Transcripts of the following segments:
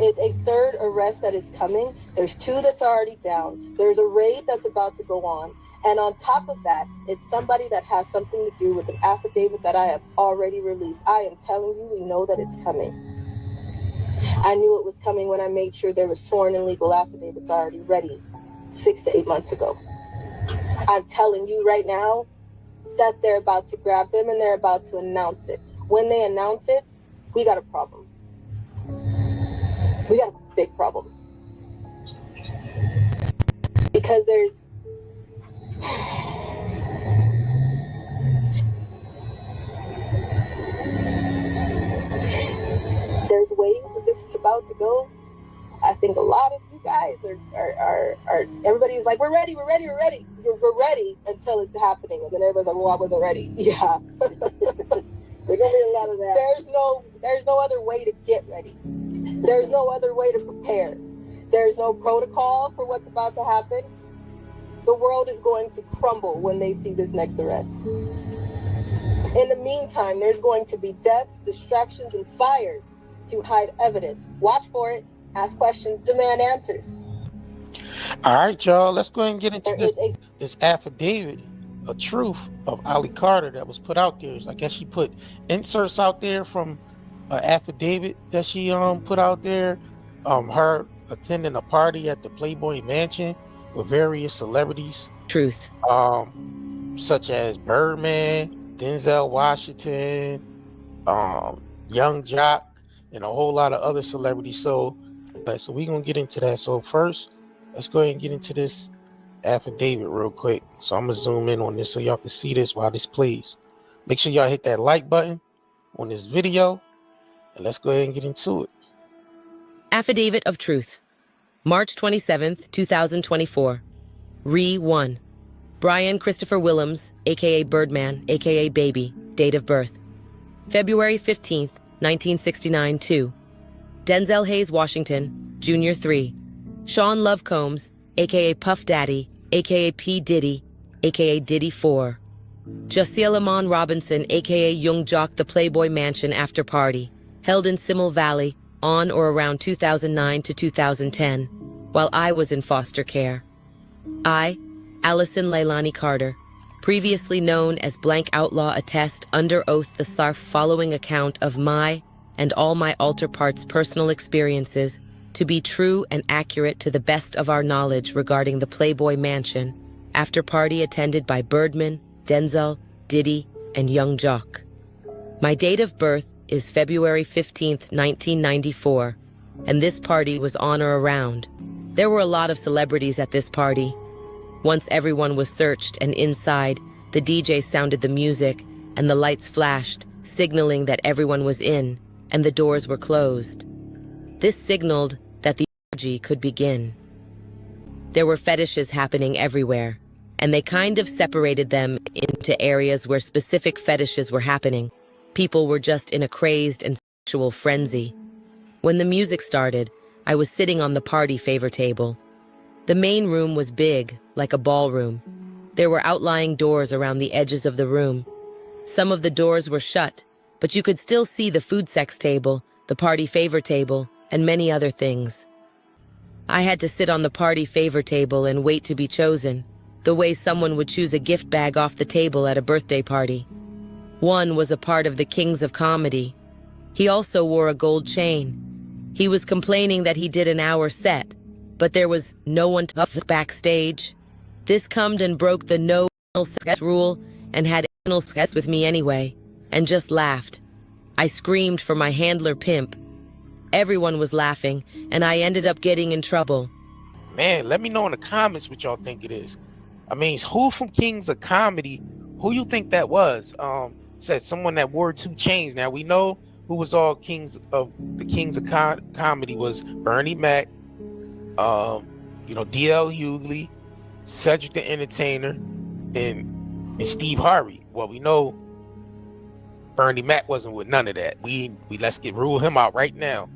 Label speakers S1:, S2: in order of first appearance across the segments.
S1: is a third arrest that is coming. There's 2 that's already down. There's a raid that's about to go on. And on top of that, it's somebody that has something to do with an affidavit that I have already released. I am telling you, we know that it's coming. I knew it was coming when I made sure there were sworn and legal affidavits already ready 6 to 8 months ago. I'm telling you right now that they're about to grab them and they're about to announce it. When they announce it, we got a problem. We got a big problem. Because there's ways that this is about to go. I think a lot of you guys are everybody's like, we're ready. We're ready until it's happening. And then everybody's like, well, I wasn't ready. Yeah. There's gonna be a lot of that. There's no other way to get ready. There's no other way to prepare. There's no protocol for what's about to happen. The world is going to crumble when they see this next arrest. In the meantime, there's going to be deaths, distractions, and fires to hide evidence. Watch for it, ask questions, demand answers.
S2: All right, y'all, let's go ahead and get into this affidavit of truth of Ali Carter that was put out there. I guess she put inserts out there from an affidavit that she put out there. Her attending a party at the Plăyboy mansion with various celebrities.
S3: Truth.
S2: Such as Birdman, Denzel Washington, Young Jock, and a whole lot of other celebrities. So we're gonna get into that. So first, let's go ahead and get into this affidavit real quick. So I'm gonna zoom in on this so y'all can see this while this plays. Make sure y'all hit that like button on this video, and let's go ahead and get into it.
S3: Affidavit of Truth. March 27th, 2024. Re 1. Brian Christopher Willems, aka Birdman, aka Baby, date of birth. February 15th, 1969 2. Denzel Hayes Washington, Jr. 3. Sean Love Combs, aka Puff Daddy, aka P. Diddy, aka Diddy 4. Jasiel Amon Robinson, aka Young Jock, the Plăyboy Mansion after party, held in Simil Valley on or around 2009 to 2010, while I was in foster care. I, Allison Leilani Carter, previously known as Blank Outlaw, attest under oath the SARF following account of my and all my alter parts' personal experiences to be true and accurate to the best of our knowledge regarding the Plăyboy Mansion, after party attended by Birdman, Denzel, Diddy, and Young Jock. My date of birth is February 15th, 1994, and this party was on or around. There were a lot of celebrities at this party. Once everyone was searched and inside, the DJ sounded the music and the lights flashed, signaling that everyone was in, and the doors were closed. This signaled that the orgy could begin. There were fetishes happening everywhere, and they kind of separated them into areas where specific fetishes were happening. People were just in a crazed and sexual frenzy. When the music started, I was sitting on the party favor table. The main room was big, like a ballroom. There were outlying doors around the edges of the room. Some of the doors were shut, but you could still see the food sex table, the party favor table, and many other things. I had to sit on the party favor table and wait to be chosen, the way someone would choose a gift bag off the table at a birthday party. One was a part of the Kings of Comedy. He also wore a gold chain. He was complaining that he did an hour set, but there was no one to backstage. This cummed and broke the no anal sex rule and had anal sex with me anyway, and just laughed. I screamed for my handler pimp. Everyone was laughing, and I ended up getting in trouble.
S2: Man, let me know in the comments what y'all think it is. I mean, who from Kings of Comedy, who you think that was? Said someone that wore 2 chains. Now we know who was all Kings of Comedy was Bernie Mac, D.L. Hughley, Cedric the Entertainer, and Steve Harvey. Well, we know Bernie Mac wasn't with none of that. We let's rule him out right now.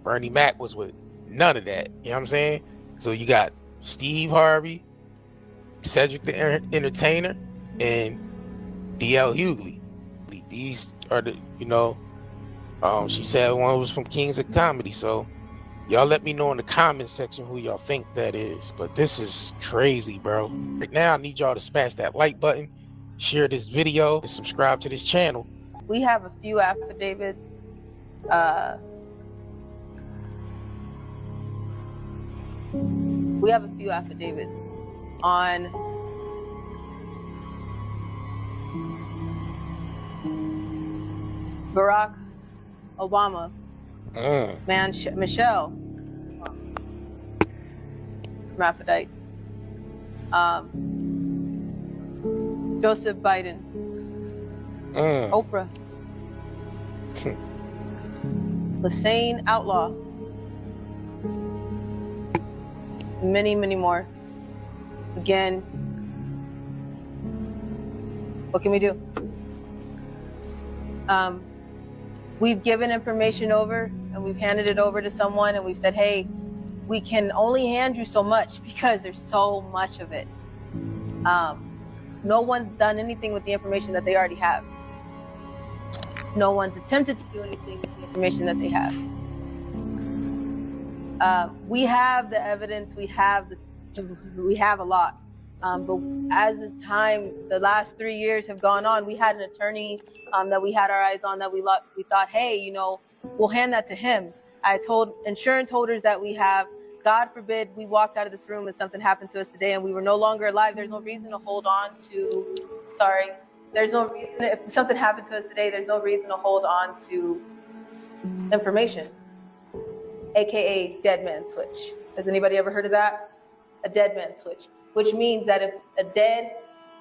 S2: Bernie Mac was with none of that. You know what I'm saying? So you got Steve Harvey, Cedric the Entertainer, and D.L. Hughley. These are the, she said one was from Kings of Comedy. So Y'all let me know in the comment section who y'all think that is. But this is crazy, bro. Right now, I need y'all to smash that like button, share this video, and subscribe to this channel.
S1: We have a few affidavits. We have a few affidavits on Barack Obama, Michelle, hermaphrodites, Joseph Biden, Oprah, Lassane Outlaw, many, many more. Again, what can we do? We've given information over and we've handed it over to someone and we've said, hey, we can only hand you so much because there's so much of it. No one's done anything with the information that they already have. No one's attempted to do anything with the information that they have. We have the evidence, we have a lot. But as this time, the last 3 years have gone on, we had an attorney that we had our eyes on that we thought, hey, you know, we'll hand that to him. I told insurance holders that we have, God forbid we walked out of this room and something happened to us today and we were no longer alive. There's no reason to hold on to, there's no reason, if something happened to us today, there's no reason to hold on to information, AKA dead man switch. Has anybody ever heard of that? A dead man switch. Which means that if a dead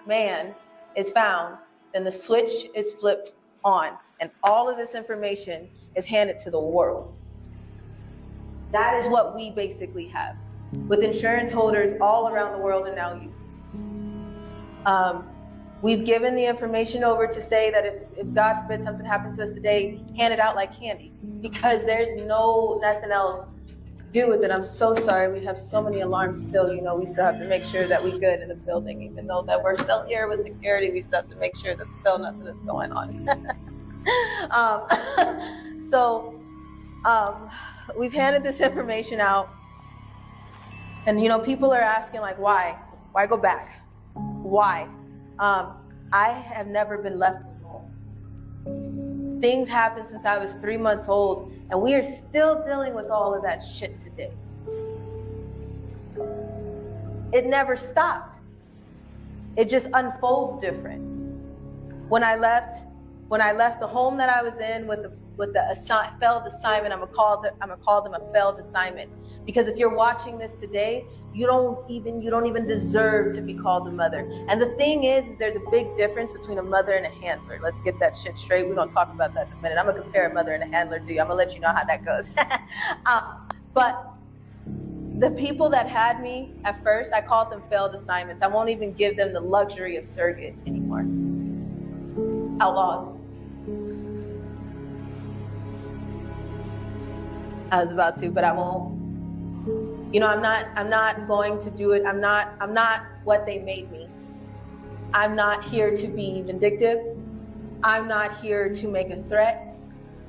S1: man is found, then the switch is flipped on and all of this information is handed to the world. That is what we basically have with insurance holders all around the world and now you. We've given the information over to say that if God forbid something happens to us today, hand it out like candy because there's nothing else do with it. I'm so sorry. We have so many alarms still. You know, we still have to make sure that we're good in the building, even though that we're still here with security. We still have to make sure that still nothing is going on. We've handed this information out, and you know, people are asking like, why go back? Why? I have never been left alone. Things happened since I was 3 months old, and we are still dealing with all of that shit today. It never stopped. It just unfolds different. When I left the home that I was in with the failed assignment, I'm gonna call them a failed assignment. Because if you're watching this today, you don't even deserve to be called a mother. And the thing is there's a big difference between a mother and a handler. Let's get that shit straight. We're gonna talk about that in a minute. I'm gonna compare a mother and a handler to you. I'm gonna let you know how that goes. But the people that had me at first, I called them failed assignments. I won't even give them the luxury of surrogate anymore. Outlaws. I was about to, but I won't. You know, I'm not going to do it. I'm not what they made me. I'm not here to be vindictive. I'm not here to make a threat.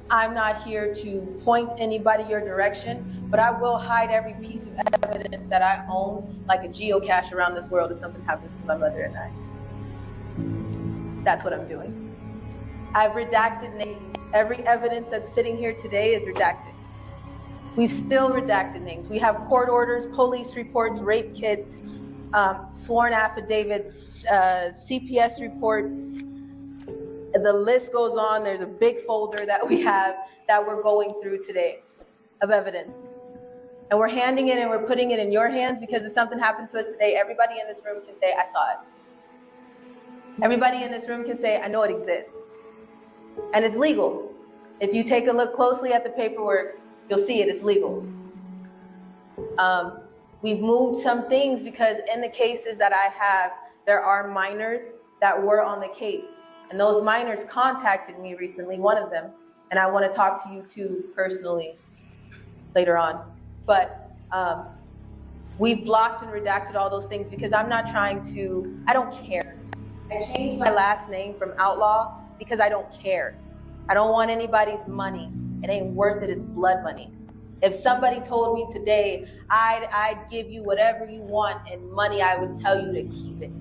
S1: I'm not here to point anybody your direction, but I will hide every piece of evidence that I own like a geocache around this world if something happens to my mother and I. That's what I'm doing. I've redacted names. Every evidence that's sitting here today is redacted. We've still redacted names. We have court orders, police reports, rape kits, sworn affidavits, CPS reports. The list goes on. There's a big folder that we have that we're going through today of evidence. And we're handing it and we're putting it in your hands because if something happens to us today, everybody in this room can say, I saw it. Everybody in this room can say, I know it exists. And it's legal. If you take a look closely at the paperwork, you'll see it, it's legal. We've moved some things because in the cases that I have, there are minors that were on the case. And those minors contacted me recently, one of them, and I want to talk to you too personally later on. But we've blocked and redacted all those things because I'm not trying to, I don't care. I changed my last name from Outlaw because I don't care. I don't want anybody's money. It ain't worth it, it's blood money.
S4: If somebody told me today, I'd give you whatever you want and money, I would tell you to keep it.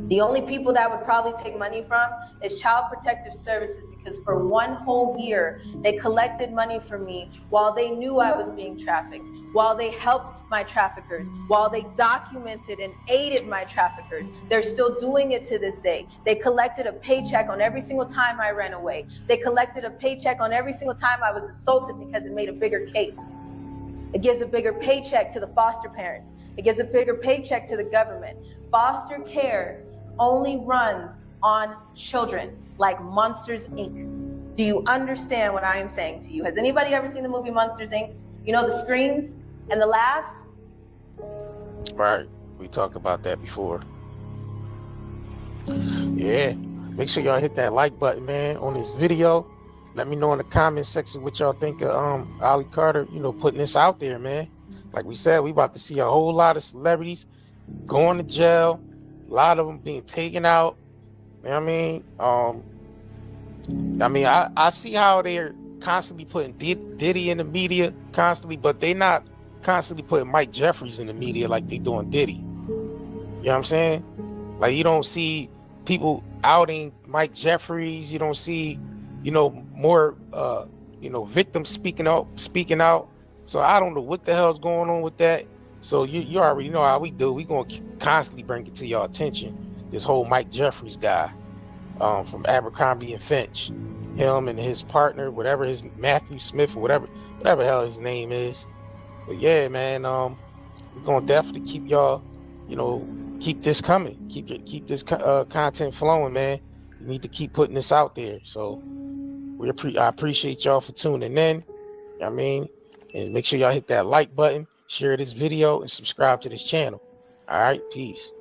S4: The only people that would probably take money from is Child Protective Services, because for 1 whole year, they collected money from me while they knew I was being trafficked, while they helped my traffickers, while they documented and aided my traffickers. They're still doing it to this day. They collected a paycheck on every single time I ran away. They collected a paycheck on every single time I was assaulted because it made a bigger case. It gives a bigger paycheck to the foster parents. It gives a bigger paycheck to the government. Foster care only runs on children, like Monsters, Inc. Do you understand what I am saying to you? Has anybody ever seen the movie Monsters, Inc.? You know, the screams and the laughs?
S2: Right. We talked about that before. Yeah. Make sure y'all hit that like button, man, on this video. Let me know in the comment section what y'all think of Ali Carter, you know, putting this out there, man. Like we said, we about to see a whole lot of celebrities going to jail. A lot of them being taken out. You know what I mean? I see how they're constantly putting Diddy in the media constantly, but they not constantly putting Mike Jeffries in the media like they doing Diddy. You know what I'm saying? Like, you don't see people outing Mike Jeffries. You don't see, you know, more you know, victims speaking out. So I don't know what the hell's going on with that. So you already know how we do. We gonna constantly bring it to your attention. This whole Mike Jeffries guy, from Abercrombie and Finch, him and his partner, whatever his Matthew Smith or whatever the hell his name is. But yeah, man, we're gonna definitely keep y'all, you know, keep this coming, keep this content flowing, man. You need to keep putting this out there. So I appreciate y'all for tuning in. You know what I mean, and make sure y'all hit that like button, share this video, and subscribe to this channel. All right, peace.